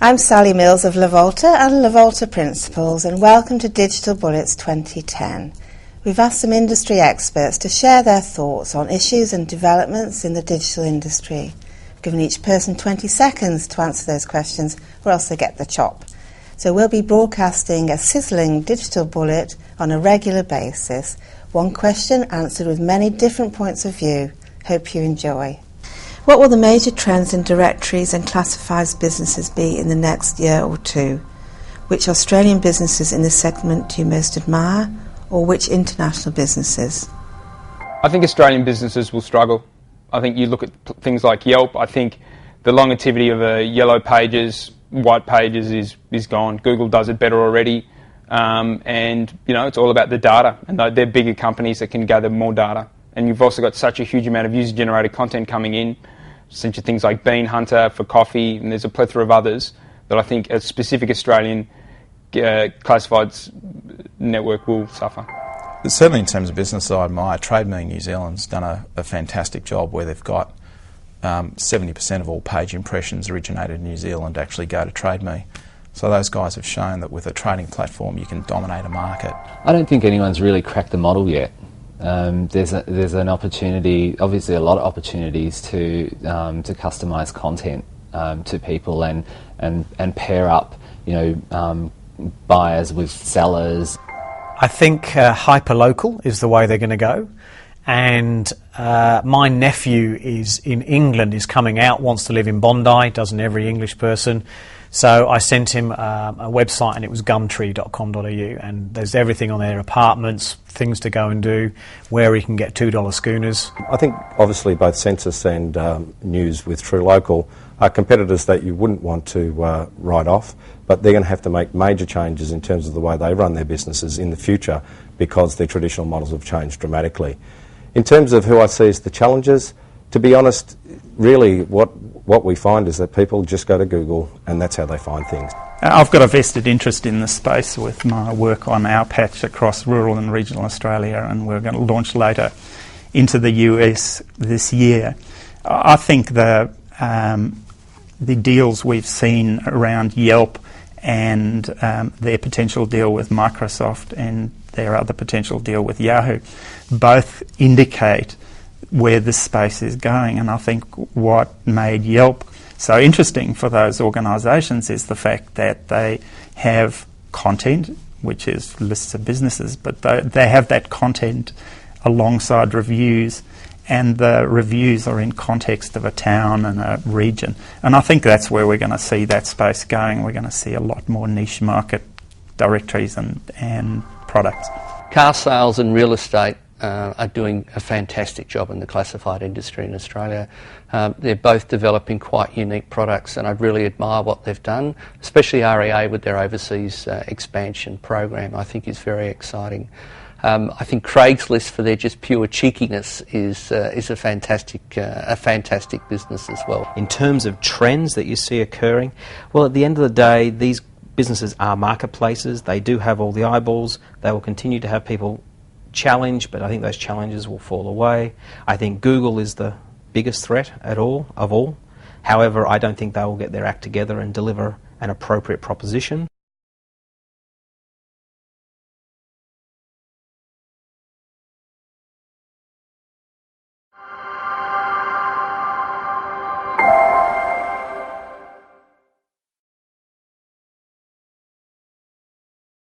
I'm Sally Mills of Lavolta and Lavolta Principles, and welcome to Digital Bullets 2010. We've asked some industry experts to share their thoughts on issues and developments in the digital industry. We've given each person 20 seconds to answer those questions, or else they get the chop. So we'll be broadcasting a sizzling digital bullet on a regular basis, one question answered with many different points of view. Hope you enjoy. What will the major trends in directories and classifieds businesses be in the next year or two? Which Australian businesses in this segment do you most admire, or which international businesses? I think Australian businesses will struggle. I think you look at things like Yelp. I think the longevity of yellow pages, white pages is gone. Google does it better already, and it's all about the data. And they're bigger companies that can gather more data. And you've also got such a huge amount of user-generated content coming in, such as things like Bean Hunter for coffee, and there's a plethora of others that I think a specific Australian classifieds network will suffer. Certainly in terms of business, I admire Trade Me New Zealand's done a fantastic job where they've got 70% of all page impressions originated in New Zealand actually go to Trade Me. So those guys have shown that with a trading platform you can dominate a market. I don't think anyone's really cracked the model yet. There's an opportunity, obviously a lot of opportunities to customise content to people and pair up, buyers with sellers. I think hyperlocal is the way they're going to go. And my nephew is in England, is coming out, wants to live in Bondi, doesn't every English person. So I sent him a website, and it was gumtree.com.au, and there's everything on there, apartments, things to go and do, where he can get $2 schooners. I think obviously both Census and News with True Local are competitors that you wouldn't want to write off, but they're going to have to make major changes in terms of the way they run their businesses in the future because their traditional models have changed dramatically. In terms of who I see as the challengers, to be honest, really what we find is that people just go to Google and that's how they find things. I've got a vested interest in this space with my work on our patch across rural and regional Australia, and we're going to launch later into the US this year. I think the deals we've seen around Yelp and their potential deal with Microsoft and their other potential deal with Yahoo both indicate where this space is going, and I think what made Yelp so interesting for those organisations is the fact that they have content, which is lists of businesses, but they have that content alongside reviews, and the reviews are in context of a town and a region. And I think that's where we're going to see that space going. We're going to see a lot more niche market directories and products. Car sales and real estate are doing a fantastic job in the classified industry in Australia. They're both developing quite unique products, and I really admire what they've done, especially REA with their overseas expansion program. I think is very exciting. I think Craigslist, for their just pure cheekiness, is a fantastic business as well. In terms of trends that you see occurring, well, at the end of the day, these businesses are marketplaces. They do have all the eyeballs. They will continue to have people challenge, but I think those challenges will fall away. I think Google is the biggest threat of all. However, I don't think they will get their act together and deliver an appropriate proposition.